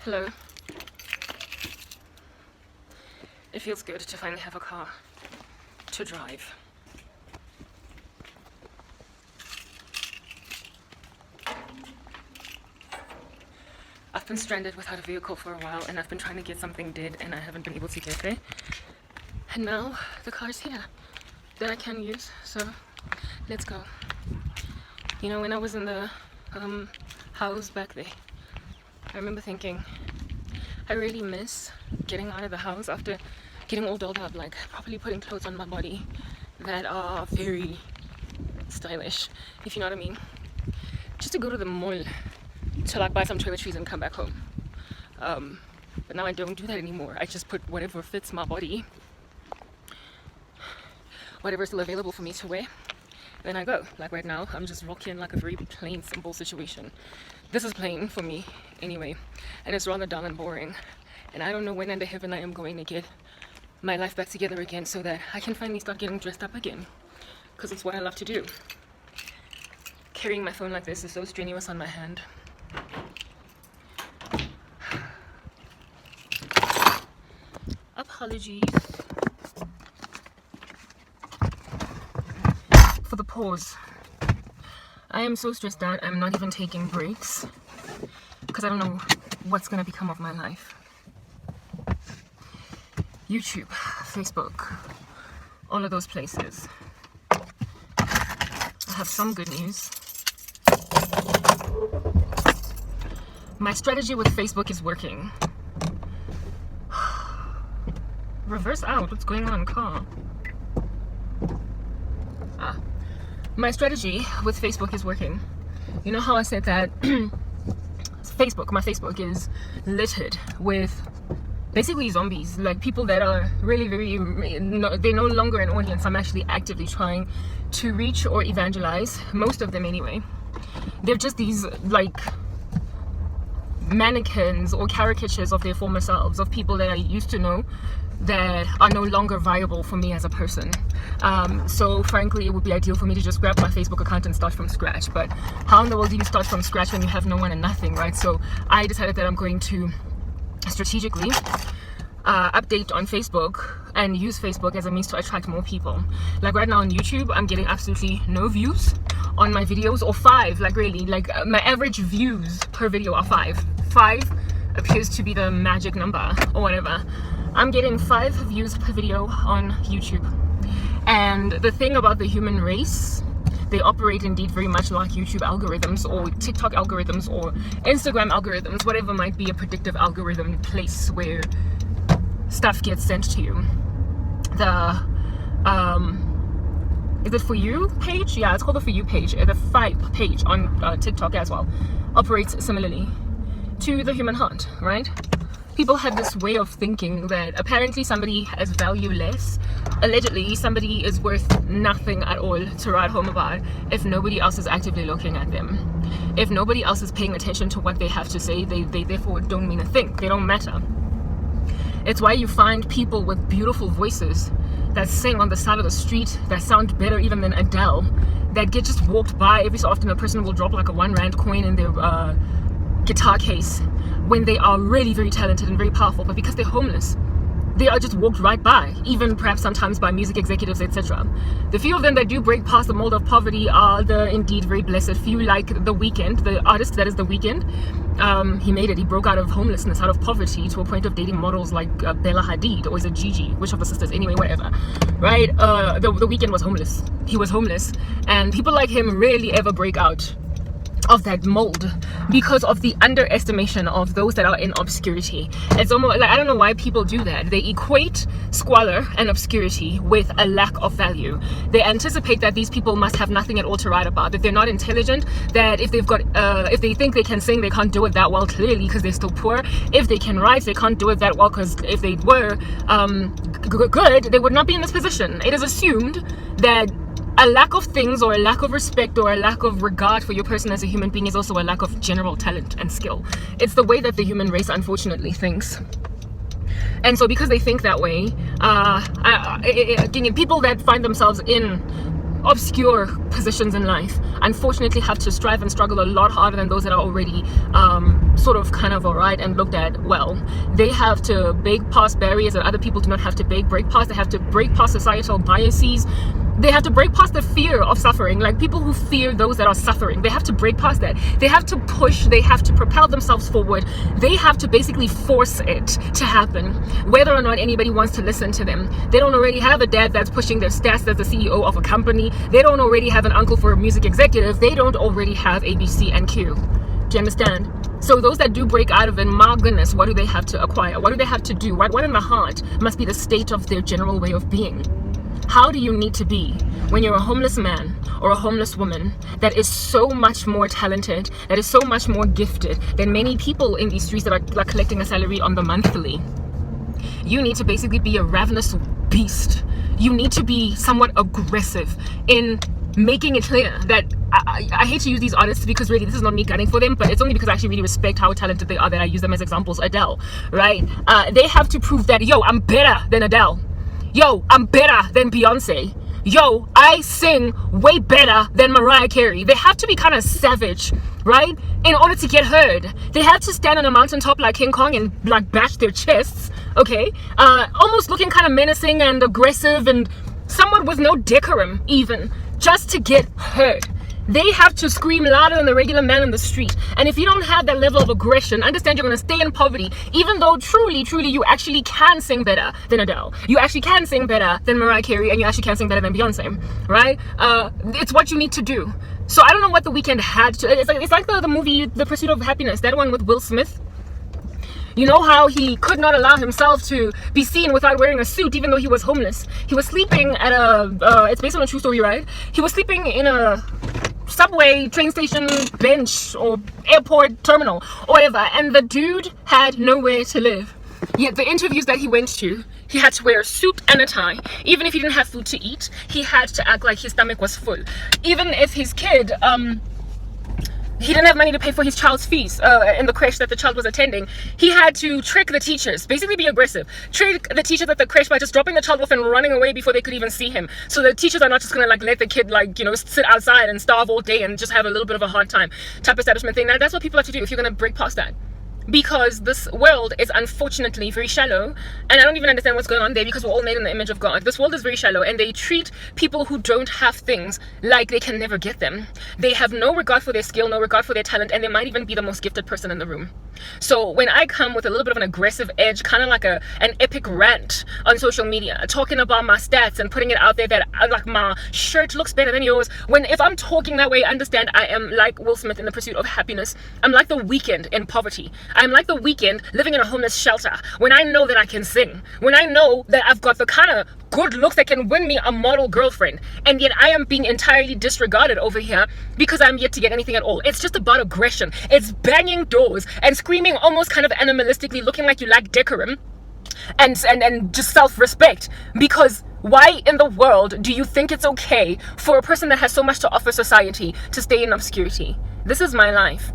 Hello. It feels good to finally have a car to drive. I've been stranded without a vehicle for a while, and I've been trying to get something did, and I haven't been able to get there. And now the car's here that I can use, so let's go. You know, when I was in the house back there, I remember thinking, I really miss getting out of the house after getting all dolled up, like properly putting clothes on my body that are very stylish, if you know what I mean. Just to go to the mall to like buy some toiletries and come back home. But now I don't do that anymore. I just put whatever fits my body, whatever's still available for me to wear, then I go. Like right now, I'm just rocking like a very plain, simple situation. This is plain for me anyway, and it's rather dull and boring. And I don't know when under heaven I am going to get my life back together again so that I can finally start getting dressed up again, because it's what I love to do. Carrying my phone like this is so strenuous on my hand. Apologies for the pause. I am so stressed out, I'm not even taking breaks because I don't know what's gonna become of my life. YouTube, Facebook, all of those places. I have some good news. My strategy with Facebook is working. Reverse out, what's going on, car? My strategy with Facebook is working. You know how I said that my Facebook is littered with basically zombies, like people that are really they're no longer an audience I'm actually actively trying to reach or evangelize, most of them anyway. They're just these like mannequins or caricatures of their former selves, of people that I used to know that are no longer viable for me as a person. So frankly, it would be ideal for me to just grab my Facebook account and start from scratch, but how in the world do you start from scratch when you have no one and nothing, right? So I decided that I'm going to strategically update on Facebook and use Facebook as a means to attract more people. Like right now on YouTube, I'm getting absolutely no views on my videos, or 5, like really, like my average views per video are 5 appears to be the magic number or whatever. I'm getting 5 views per video on YouTube. And the thing about the human race, they operate indeed very much like YouTube algorithms or TikTok algorithms or Instagram algorithms, whatever might be a predictive algorithm place where stuff gets sent to you. The is it For You page? Yeah, it's called the For You page. The Five page on TikTok as well operates similarly to the human heart, right? People have this way of thinking that apparently somebody has value less. Allegedly, somebody is worth nothing at all to write home about if nobody else is actively looking at them. If nobody else is paying attention to what they have to say, they therefore don't mean a thing. They don't matter. It's why you find people with beautiful voices that sing on the side of the street that sound better even than Adele, that get just walked by. Every so often a person will drop like a 1 rand coin in their guitar case when they are really very talented and very powerful, but because they're homeless, they are just walked right by, even perhaps sometimes by music executives, etc. The few of them that do break past the mold of poverty are the indeed very blessed few, like The Weeknd, the artist that is The Weeknd. He made it. He broke out of homelessness, out of poverty, to a point of dating models like Bella Hadid, or is it Gigi? Which of the sisters? Anyway, whatever. Right? The Weeknd was homeless. He was homeless. And people like him rarely ever break out of that mold because of the underestimation of those that are in obscurity. It's almost like, I don't know why people do that. They equate squalor and obscurity with a lack of value. They anticipate that these people must have nothing at all to write about, that they're not intelligent, that if they've got if they think they can sing, they can't do it that well, clearly, because they're still poor. If they can write, they can't do it that well, because if they were good, they would not be in this position. It is assumed that a lack of things, or a lack of respect, or a lack of regard for your person as a human being is also a lack of general talent and skill. It's the way that the human race unfortunately thinks. And so because they think that way, people that find themselves in obscure positions in life unfortunately have to strive and struggle a lot harder than those that are already sort of kind of alright and looked at well. They have to break past barriers that other people do not have to break past. They have to break past societal biases. They have to break past the fear of suffering. Like, people who fear those that are suffering, they have to break past that. They have to push, they have to propel themselves forward. They have to basically force it to happen, whether or not anybody wants to listen to them. They don't already have a dad that's pushing their stats as the CEO of a company. They don't already have an uncle for a music executive. They don't already have ABC and Q. Do you understand? So those that do break out of it, my goodness, what do they have to acquire? What do they have to do? What in the heart must be the state of their general way of being? How do you need to be when you're a homeless man or a homeless woman that is so much more talented, that is so much more gifted than many people in these streets that are collecting a salary on the monthly? You need to basically be a ravenous beast. You need to be somewhat aggressive in making it clear that I hate to use these artists because really this is not me gunning for them, but it's only because I actually really respect how talented they are that I use them as examples. Adele, right? They have to prove that, yo, I'm better than Adele. Yo, I'm better than Beyonce. Yo, I sing way better than Mariah Carey. They have to be kind of savage, right? In order to get heard. They have to stand on a mountaintop like King Kong and like bash their chests, okay? Almost looking kind of menacing and aggressive and somewhat with no decorum even, just to get heard. They have to scream louder than the regular man in the street. And if you don't have that level of aggression, understand you're going to stay in poverty, even though truly you actually can sing better than Adele. You actually can sing better than Mariah Carey, and you actually can sing better than Beyonce, right? It's what you need to do. So I don't know what The Weeknd had to... It's like the movie The Pursuit of Happiness, that one with Will Smith. You know how he could not allow himself to be seen without wearing a suit, even though he was homeless. He was sleeping at a... it's based on a true story, right? He was sleeping in a subway, train station, bench, or airport terminal, or whatever, and the dude had nowhere to live. Yet the interviews that he went to, he had to wear a suit and a tie. Even if he didn't have food to eat, he had to act like his stomach was full. Even if his kid, he didn't have money to pay for his child's fees in the creche that the child was attending, he had to trick the teachers, basically be aggressive, trick the teachers at the creche by just dropping the child off and running away before they could even see him. So the teachers are not just gonna like let the kid like, you know, sit outside and starve all day and just have a little bit of a hard time type establishment thing. Now that's what people have to do if you're gonna break past that. Because this world is unfortunately very shallow, and I don't even understand what's going on there, because we're all made in the image of God. This world is very shallow, and they treat people who don't have things like they can never get them. They have no regard for their skill, no regard for their talent, and they might even be the most gifted person in the room. So when I come with a little bit of an aggressive edge, kind of like an epic rant on social media, talking about my stats and putting it out there that like my shirt looks better than yours, if I'm talking that way, understand I am like Will Smith in The Pursuit of Happiness. I'm like The Weeknd in poverty. I'm like The Weeknd living in a homeless shelter. When I know that I can sing, when I know that I've got the kind of good looks that can win me a model girlfriend, and yet I am being entirely disregarded over here because I'm yet to get anything at all. It's just about aggression. It's banging doors and screaming almost kind of animalistically, looking like you lack decorum and just self-respect. Because why in the world do you think it's okay for a person that has so much to offer society to stay in obscurity? This is my life.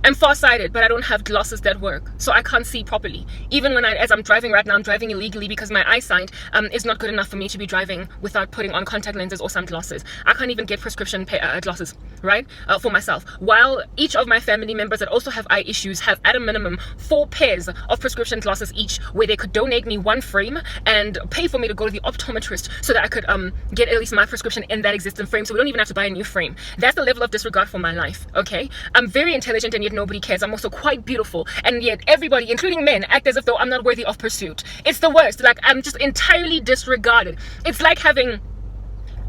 I'm farsighted, but I don't have glasses that work, so I can't see properly. Even as I'm driving right now, I'm driving illegally because my eyesight is not good enough for me to be driving without putting on contact lenses or sunglasses. I can't even get prescription glasses, right, for myself. While each of my family members that also have eye issues have at a minimum 4 pairs of prescription glasses each, where they could donate me 1 frame and pay for me to go to the optometrist so that I could get at least my prescription in that existing frame, so we don't even have to buy a new frame. That's the level of disregard for my life, okay? I'm very intelligent, and yet nobody cares. I'm also quite beautiful, and yet everybody, including men, act as if though I'm not worthy of pursuit. It's the worst. Like, I'm just entirely disregarded. It's like having,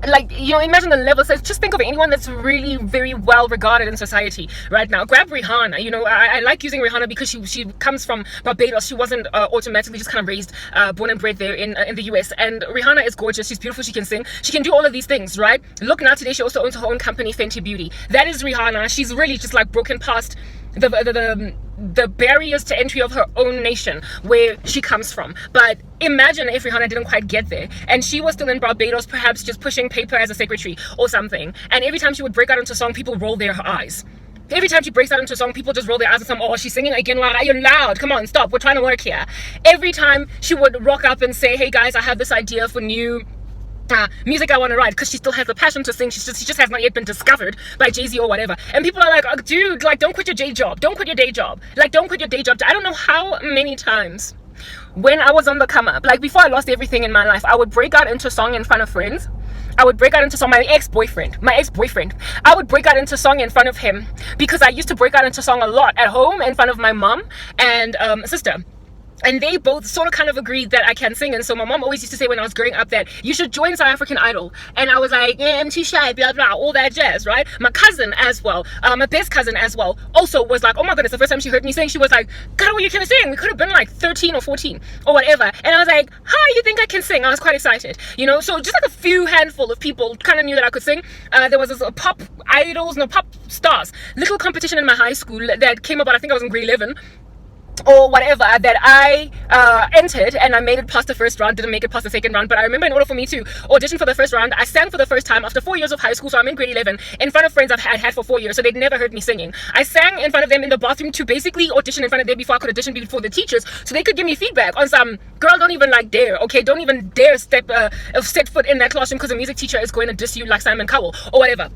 like, you know, imagine the level. So just think of anyone that's really very well regarded in society right now. Grab Rihanna. You know, I like using Rihanna because she comes from Barbados. She wasn't automatically just kind of raised, born and bred there in the US. And Rihanna is gorgeous. She's beautiful. She can sing. She can do all of these things, right? Look, now today she also owns her own company, Fenty Beauty. That is Rihanna. She's really just like broken past the barriers to entry of her own nation, where she comes from. But imagine if Rihanna didn't quite get there and she was still in Barbados, perhaps just pushing paper as a secretary or something, and every time she would break out into a song, people roll their eyes. Every time she breaks out into a song, people just roll their eyes and say, oh, she's singing again. Wow, you're loud. Come on, stop. We're trying to work here. Every time she would rock up and say, hey guys, I have this idea for new Music I Want to Write, because she still has the passion to sing. She just has not yet been discovered by Jay-Z or whatever. And people are like, oh, dude, like, don't quit your day job. Don't quit your day job. Like, don't quit your day job. I don't know how many times when I was on the come up, like before I lost everything in my life, I would break out into song in front of friends. I would break out into song. My ex-boyfriend, I would break out into song in front of him, because I used to break out into song a lot at home in front of my mom and sister. And they both sort of kind of agreed that I can sing. And so my mom always used to say when I was growing up that you should join South African Idol. And I was like, yeah, I'm too shy, blah, blah, all that jazz, right? My cousin as well, my best cousin as well, also was like, oh my goodness, the first time she heard me sing, she was like, God, what you can sing? We could have been like 13 or 14 or whatever. And I was like, hi, you think I can sing? I was quite excited, you know? So just like a few handful of people kind of knew that I could sing. There was this pop stars, little competition in my high school that came about, I think I was in grade 11. Or whatever, that I entered, and I made it past the first round, didn't make it past the second round. But I remember in order for me to audition for the first round, I sang for the first time after 4 years of high school. So I'm in grade 11 in front of friends I'd had for 4 years, so they'd never heard me singing. I sang in front of them in the bathroom to basically audition in front of them before I could audition before the teachers, so they could give me feedback on some, girl, don't even like dare, okay, don't even dare set foot in that classroom, because the music teacher is going to diss you like Simon Cowell or whatever.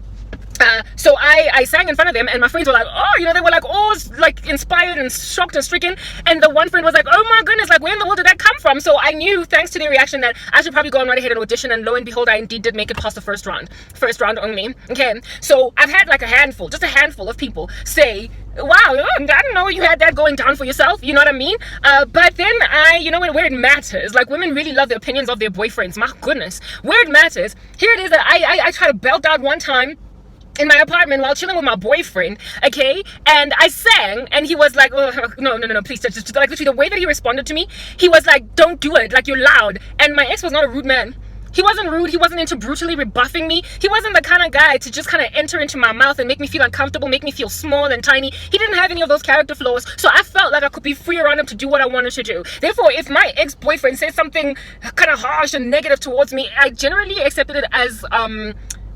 So I sang in front of them, and my friends were like, oh, you know, they were like all like inspired and shocked and stricken. And the one friend was like, oh my goodness, like, where in the world did that come from? So I knew, thanks to their reaction, that I should probably go on right ahead and audition. And lo and behold, I indeed did make it past the first round only. Okay, so I've had like just a handful of people say, wow, I didn't know you had that going down for yourself, you know what I mean? But then you know, where it matters, like, women really love the opinions of their boyfriends. My goodness, where it matters, here it is that I tried to belt out one time in my apartment while chilling with my boyfriend, okay, and I sang, and he was like, oh, no, please, just like, literally the way that he responded to me, he was like, don't do it, like, you're loud. And my ex was not a rude man. He wasn't rude. He wasn't into brutally rebuffing me. He wasn't the kind of guy to just kind of enter into my mouth and make me feel uncomfortable, make me feel small and tiny. He didn't have any of those character flaws, so I felt like I could be free around him to do what I wanted to do. Therefore, if my ex-boyfriend said something kind of harsh and negative towards me, I generally accepted it as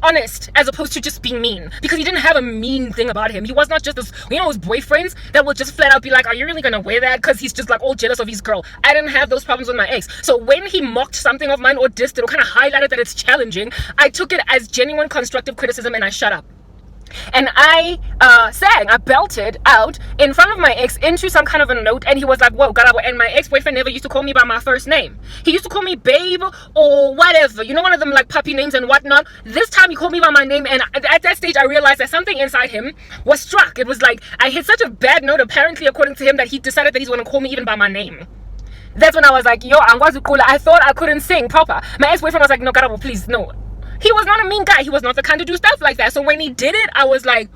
honest, as opposed to just being mean, because he didn't have a mean thing about him. He was not just this, you know, those boyfriends that will just flat out be like, are you really gonna wear that, because he's just like all jealous of his girl. I didn't have those problems with my ex. So when he mocked something of mine or dissed it or kind of highlighted that it's challenging, I took it as genuine constructive criticism and I shut up. And I sang, I belted out in front of my ex into some kind of a note, and he was like, whoa, God. And my ex-boyfriend never used to call me by my first name. He used to call me babe or whatever, you know, one of them like puppy names and whatnot. This time he called me by my name, and at that stage I realized that something inside him was struck. It was like I hit such a bad note, apparently, according to him, that he decided that he's going to call me even by my name. That's when I was like, yo, I thought I couldn't sing proper. My ex-boyfriend was like, no, God, please, no. He was not a mean guy. He was not the kind to do stuff like that. So when he did it, I was like,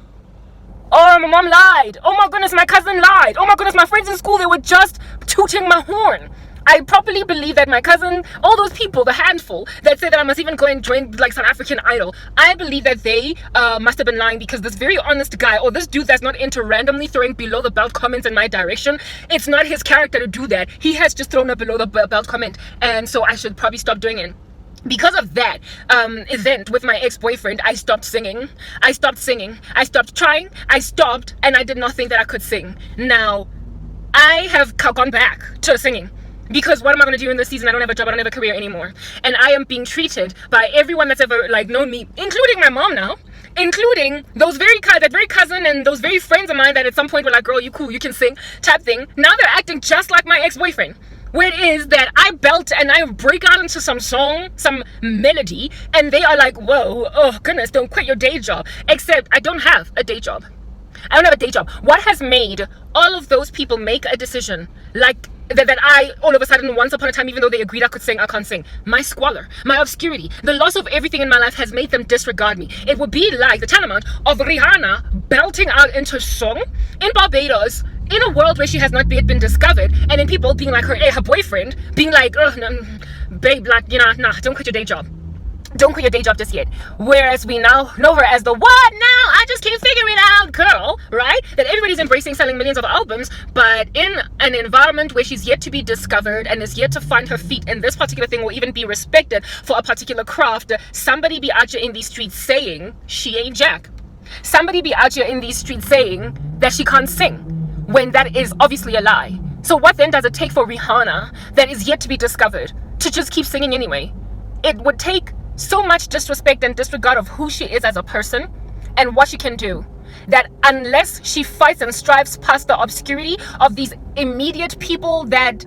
oh, my mom lied. Oh my goodness, my cousin lied. Oh my goodness, my friends in school, they were just tooting my horn. I properly believe that my cousin, all those people, the handful that said that I must even go and join like South African Idol, I believe that they must have been lying, because this very honest guy, or this dude that's not into randomly throwing below the belt comments in my direction, it's not his character to do that. He has just thrown a below the belt comment, and so I should probably stop doing it. Because of that event with my ex-boyfriend, I stopped singing. I stopped trying. I stopped, and I did not think that I could sing. Now, I have gone back to singing, because what am I going to do in this season? I don't have a job, I don't have a career anymore, and I am being treated by everyone that's ever like known me, including my mom now, including those that very cousin and those very friends of mine that at some point were like, girl, you cool, you can sing type thing. Now they're acting just like my ex-boyfriend, where it is that I belt and I break out into some song, some melody, and they are like, whoa, oh goodness, don't quit your day job. Except I don't have a day job. I don't have a day job. What has made all of those people make a decision like that I, all of a sudden, once upon a time, even though they agreed I could sing, I can't sing? My squalor, my obscurity, the loss of everything in my life has made them disregard me. It would be like the tantamount of Rihanna belting out into song in Barbados, in a world where she has not yet been discovered, and then people being like her boyfriend being like, oh, no, babe, like, you know, nah, don't quit your day job. Don't quit your day job just yet. Whereas we now know her as the what now? I just can't figure it out, girl, right? That everybody's embracing, selling millions of albums, but in an environment where she's yet to be discovered and is yet to find her feet in this particular thing, or even be respected for a particular craft, somebody be out here in these streets saying she ain't Jack. Somebody be out here in these streets saying that she can't sing, when that is obviously a lie. So what then does it take for Rihanna, that is yet to be discovered, to just keep singing anyway? It would take so much disrespect and disregard of who she is as a person and what she can do, that unless she fights and strives past the obscurity of these immediate people that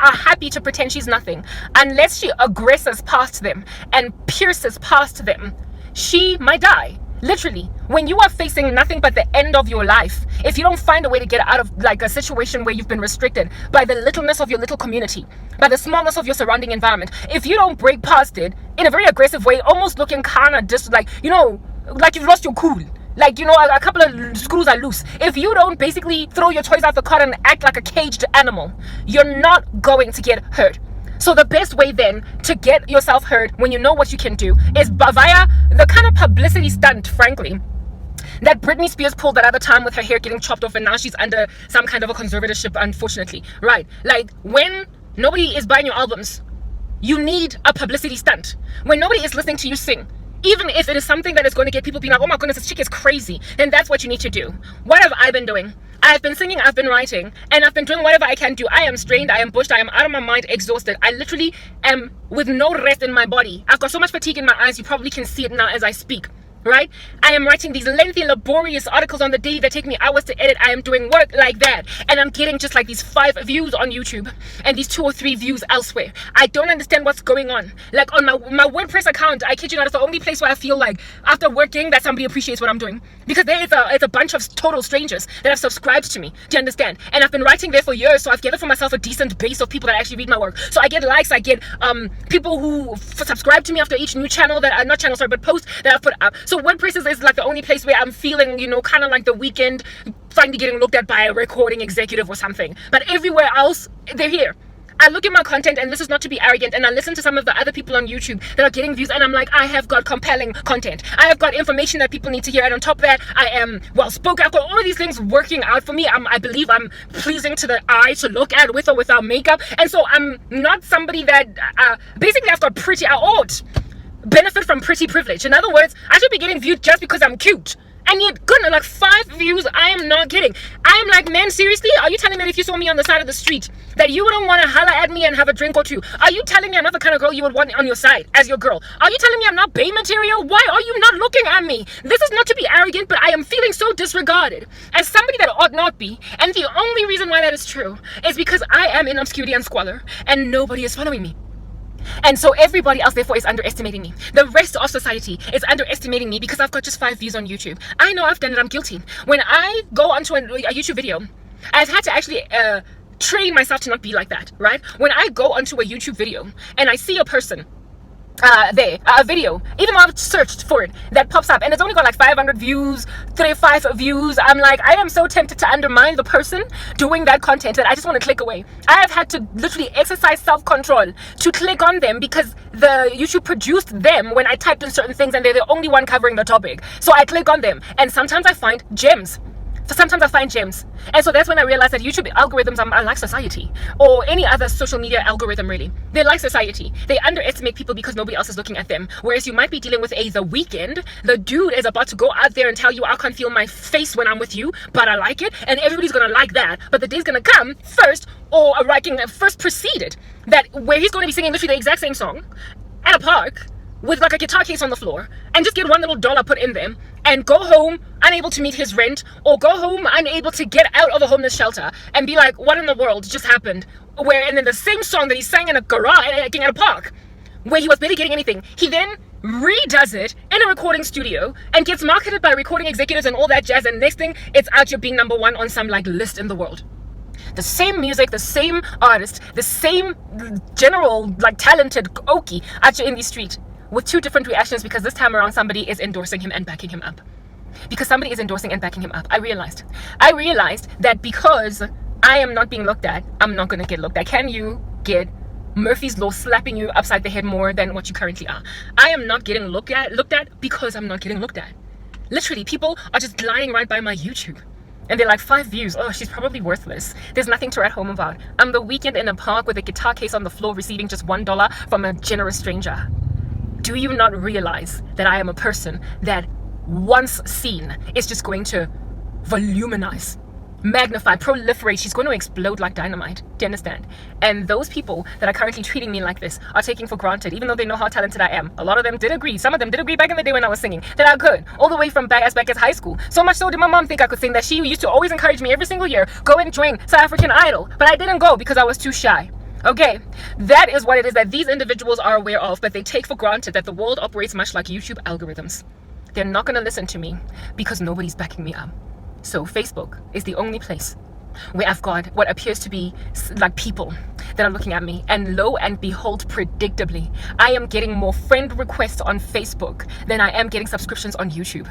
are happy to pretend she's nothing, unless she aggresses past them and pierces past them, she might die. Literally, when you are facing nothing but the end of your life, if you don't find a way to get out of like a situation where you've been restricted by the littleness of your little community, by the smallness of your surrounding environment, if you don't break past it in a very aggressive way, almost looking kind of just like, you know, like you've lost your cool, like, you know, a couple of screws are loose. If you don't basically throw your toys out the cart and act like a caged animal, you're not going to get hurt. So the best way then to get yourself heard when you know what you can do is via the kind of publicity stunt, frankly, that Britney Spears pulled that other time with her hair getting chopped off and now she's under some kind of a conservatorship, unfortunately, right? Like, when nobody is buying your albums, you need a publicity stunt. When nobody is listening to you sing, even if it is something that is going to get people being like, oh my goodness, this chick is crazy, then that's what you need to do. What have I been doing? I've been singing, I've been writing, and I've been doing whatever I can do. I am strained, I am bushed, I am out of my mind, exhausted. I literally am with no rest in my body. I've got so much fatigue in my eyes, you probably can see it now as I speak. Right? I am writing these lengthy, laborious articles on the daily that take me hours to edit. I am doing work like that. And I'm getting just like these 5 views on YouTube and these 2 or 3 views elsewhere. I don't understand what's going on. Like on my WordPress account, I kid you not, it's the only place where I feel like after working that somebody appreciates what I'm doing. Because there is a bunch of total strangers that have subscribed to me. Do you understand? And I've been writing there for years, so I've gathered for myself a decent base of people that actually read my work. So I get likes, I get people who subscribe to me after each new channel post that I've put up. So WordPress is like the only place where I'm feeling, you know, kind of like the weekend finally getting looked at by a recording executive or something. But everywhere else, they're here. I look at my content, and this is not to be arrogant, and I listen to some of the other people on YouTube that are getting views, and I'm like, I have got compelling content. I have got information that people need to hear, and on top of that, I am well spoken. I've got all of these things working out for me. I believe I'm pleasing to the eye to look at with or without makeup, and so I'm not somebody that basically I've got I ought benefit from pretty privilege. In other words, I should be getting viewed just because I'm cute. And yet, goodness, like 5 views, I am not getting. I am like, man, seriously? Are you telling me that if you saw me on the side of the street, that you wouldn't want to holler at me and have a drink or two? Are you telling me I'm not the kind of girl you would want on your side as your girl? Are you telling me I'm not bae material? Why are you not looking at me? This is not to be arrogant, but I am feeling so disregarded as somebody that ought not be. And the only reason why that is true is because I am in obscurity and squalor, and nobody is following me. And so everybody else therefore is underestimating me. The rest of society is underestimating me because I've got just 5 views on YouTube. I know I've done it, I'm guilty. When I go onto a YouTube video, I've had to actually train myself to not be like that, right? When I go onto a YouTube video and I see a person a video, even though I've searched for it, that pops up and it's only got like 500 views, 35 views, I'm like, I am so tempted to undermine the person doing that content that I just want to click away. I have had to literally exercise self-control to click on them because the YouTube produced them when I typed in certain things and they're the only one covering the topic. So I click on them and sometimes I find gems. So sometimes I find gems. And so that's when I realized that YouTube algorithms are like society, or any other social media algorithm really. They're like society. They underestimate people because nobody else is looking at them. Whereas you might be dealing with The Weeknd. The dude is about to go out there and tell you, I can't feel my face when I'm with you, but I like it. And everybody's going to like that. But the day's going to come first, or first preceded, that where he's going to be singing literally the exact same song at a park with like a guitar case on the floor and just get $1 little put in them and go home unable to meet his rent, or go home unable to get out of a homeless shelter and be like, what in the world just happened? And then the same song that he sang in a garage at a park where he was barely getting anything, he then redoes it in a recording studio and gets marketed by recording executives and all that jazz, and next thing it's out you being #1 on some like list in the world. The same music, the same artist, the same general like talented okie out you in the street, with 2 different reactions, because this time around somebody is endorsing him and backing him up. Because somebody is endorsing and backing him up. I realized that because I am not being looked at, I'm not going to get looked at. Can you get Murphy's Law slapping you upside the head more than what you currently are? I am not getting looked at because I'm not getting looked at. Literally, people are just gliding right by my YouTube. And they're like, 5 views. Oh, she's probably worthless. There's nothing to write home about. I'm The Weeknd in a park with a guitar case on the floor receiving just $1 from a generous stranger. Do you not realize that I am a person that once seen is just going to voluminize magnify, proliferate. She's going to explode like dynamite. Do you understand? And those people that are currently treating me like this are taking for granted, even though they know how talented I am. A lot of them did agree. Some of them did agree back in the day when I was singing that I could, all the way from back as high school. So much so did my mom think I could sing that she used to always encourage me every single year, go and join South African Idol. But I didn't go because I was too shy. Okay, that is what it is that these individuals are aware of, but they take for granted that the world operates much like YouTube algorithms. They're not going to listen to me because nobody's backing me up. So Facebook is the only place where I've got what appears to be like people that are looking at me, and lo and behold, predictably, I am getting more friend requests on Facebook than I am getting subscriptions on YouTube.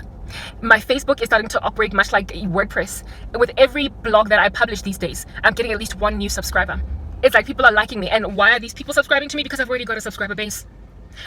My Facebook is starting to operate much like WordPress. With every blog that I publish these days, I'm getting at least one new subscriber. It's like people are liking me. And why are these people subscribing to me? Because I've already got a subscriber base.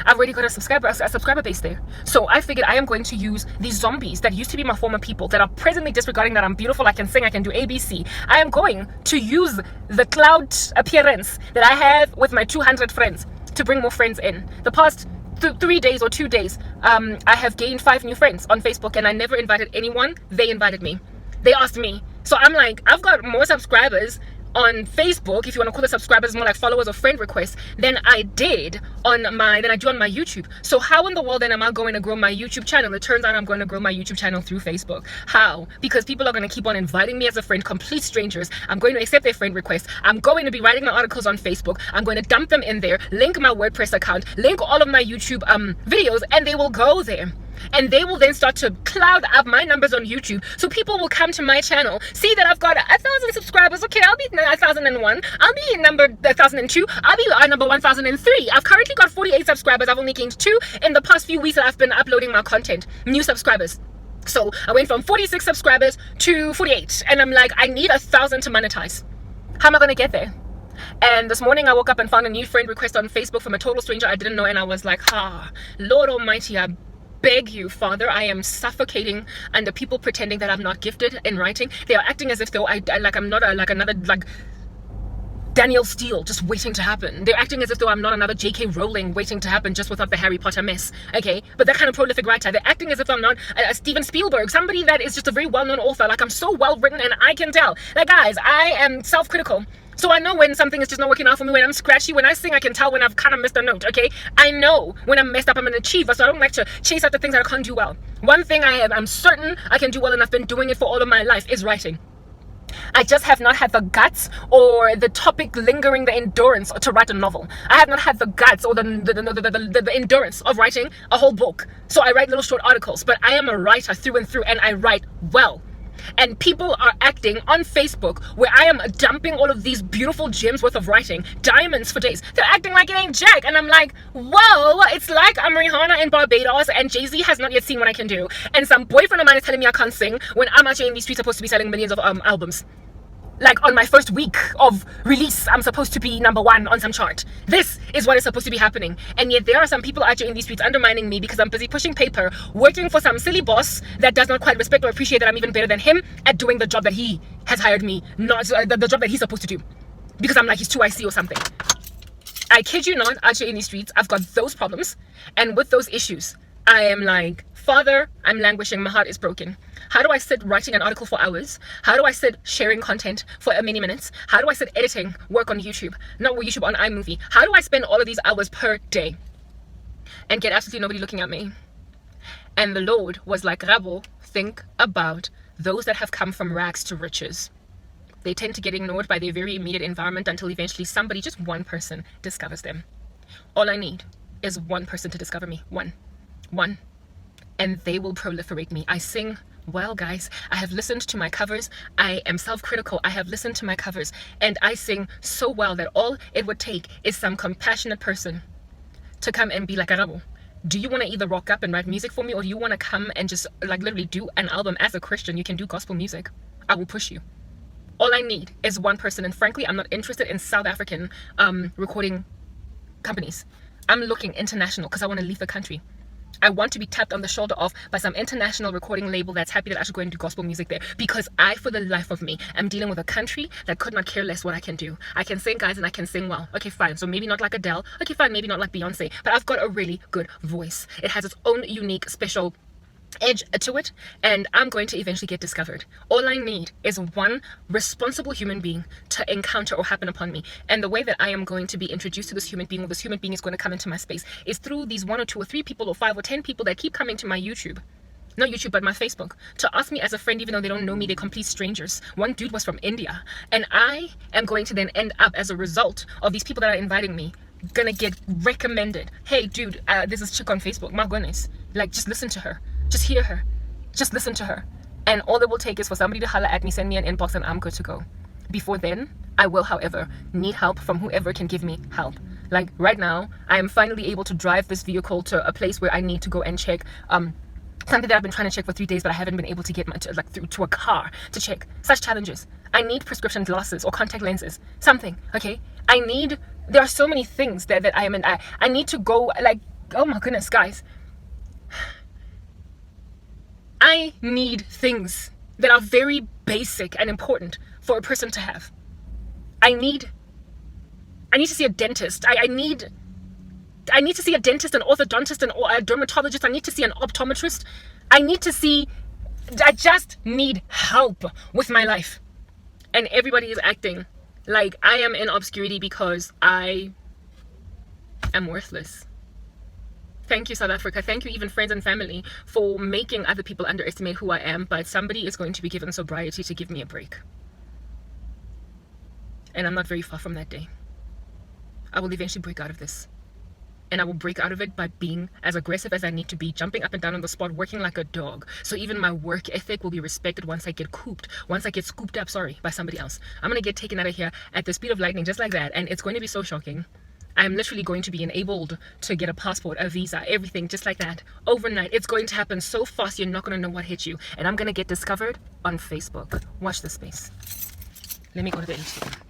I've already got a subscriber base there. So I figured I am going to use these zombies that used to be my former people, that are presently disregarding that I'm beautiful, I can sing, I can do ABC. I am going to use the cloud appearance that I have with my 200 friends to bring more friends in. The past 3 days or 2 days, I have gained 5 new friends on Facebook, and I never invited anyone. They invited me. They asked me. So I'm like, I've got more subscribers on Facebook, if you want to call the subscribers more like followers or friend requests, than I do on my YouTube. So how in the world then am I going to grow my YouTube channel? It turns out I'm going to grow my YouTube channel through Facebook. How? Because people are going to keep on inviting me as a friend, complete strangers. I'm going to accept their friend requests. I'm going to be writing my articles on Facebook. I'm going to dump them in there, link my WordPress account, link all of my YouTube videos, and they will go there. And they will then start to cloud up my numbers on YouTube. So people will come to my channel, see that I've got 1,000 subscribers. Okay, I'll be 1,001. I'll be number 1,002. I'll be number 1,003. I've currently got 48 subscribers. I've only gained 2 in the past few weeks that I've been uploading my content. New subscribers. So I went from 46 subscribers to 48. And I'm like, I need 1,000 to monetize. How am I going to get there? And this morning I woke up and found a new friend request on Facebook from a total stranger I didn't know. And I was like, Lord Almighty, I beg you, Father, I am suffocating under people pretending that I'm not gifted in writing. They are acting as if though I'm not another Danielle Steele just waiting to happen. They're acting as if though I'm not another J.K. Rowling waiting to happen just without the Harry Potter mess. Okay, but that kind of prolific writer. They're acting as if I'm not a Steven Spielberg, somebody that is just a very well-known author. Like, I'm so well written, and I can tell. Like, guys, I am self-critical. So I know when something is just not working out for me, when I'm scratchy, when I sing, I can tell when I've kind of missed a note, okay? I know when I'm messed up, I'm an achiever, so I don't like to chase after things that I can't do well. One thing I'm certain I can do well, and I've been doing it for all of my life, is writing. I just have not had the guts or the topic lingering, the endurance to write a novel. I have not had the guts or the endurance of writing a whole book. So I write little short articles, but I am a writer through and through, and I write well. And people are acting on Facebook where I am dumping all of these beautiful gems worth of writing, diamonds for days. They're acting like it ain't jack. And I'm like, whoa, it's like I'm Rihanna in Barbados and Jay-Z has not yet seen what I can do. And some boyfriend of mine is telling me I can't sing when I'm actually in these streets supposed to be selling millions of albums. Like, on my first week of release, I'm supposed to be number 1 on some chart. This is what is supposed to be happening. And yet there are some people out here in these streets undermining me because I'm busy pushing paper, working for some silly boss that does not quite respect or appreciate that I'm even better than him at doing the job that he has hired me, not the job that he's supposed to do. Because I'm like, he's too IC or something. I kid you not, out here in these streets, I've got those problems. And with those issues, I am like, Father, I'm languishing. My heart is broken. How do I sit writing an article for hours? How do I sit sharing content for many minutes? How do I sit editing work on YouTube? Not YouTube, on iMovie. How do I spend all of these hours per day and get absolutely nobody looking at me? And the Lord was like, Rabo, think about those that have come from rags to riches. They tend to get ignored by their very immediate environment until eventually somebody, just one person, discovers them. All I need is one person to discover me. One. And they will proliferate me. I sing well, guys. I have listened to my covers. I am self-critical. I have listened to my covers, and I sing so well that all it would take is some compassionate person to come and be like, Arabo, do you want to either rock up and write music for me, or do you want to come and just like literally do an album as a Christian? You can do gospel music. I will push you. All I need is one person, and frankly, I'm not interested in South African recording companies. I'm looking international because I want to leave the country. I want to be tapped on the shoulder off by some international recording label that's happy that I should go and do gospel music there, because I, for the life of me, am dealing with a country that could not care less what I can do. I can sing, guys, and I can sing well. Okay, fine. So maybe not like Adele. Okay, fine. Maybe not like Beyonce, but I've got a really good voice. It has its own unique, special edge to it, and I'm going to eventually get discovered. All I need is one responsible human being to encounter or happen upon me. And the way that I am going to be introduced to this human being, or this human being is going to come into my space, is through these 1 or 2 or 3 people or 5 or 10 people that keep coming to my YouTube. Not YouTube, but my Facebook, to ask me as a friend, even though they don't know me, they're complete strangers. One dude was from India, and I am going to then end up, as a result of these people that are inviting me, gonna get recommended. Hey dude, there's this chick on Facebook, my goodness, like, just listen to her, just hear her, just listen to her. And all it will take is for somebody to holler at me, send me an inbox, and I'm good to go. Before then, I will, however, need help from whoever can give me help. Like right now, I am finally able to drive this vehicle to a place where I need to go and check something that I've been trying to check for 3 days, but I haven't been able to get through to a car to check. Such challenges. I need prescription glasses or contact lenses. Something, okay? There are so many things that I am in. I need to go, like, oh my goodness, guys. I need things that are very basic and important for a person to have. I need to see a dentist. I need to see a dentist, an orthodontist, a dermatologist. I need to see an optometrist. I just need help with my life. And everybody is acting like I am in obscurity because I am worthless. Thank you, South Africa. Thank you, even friends and family, for making other people underestimate who I am. But somebody is going to be given sobriety to give me a break. And I'm not very far from that day. I will eventually break out of this. And I will break out of it by being as aggressive as I need to be, jumping up and down on the spot, working like a dog. So even my work ethic will be respected once I get scooped up, by somebody else. I'm going to get taken out of here at the speed of lightning, just like that. And it's going to be so shocking. I'm literally going to be enabled to get a passport, a visa, everything, just like that. Overnight. It's going to happen so fast, you're not going to know what hit you. And I'm going to get discovered on Facebook. Watch this space. Let me go to the Instagram.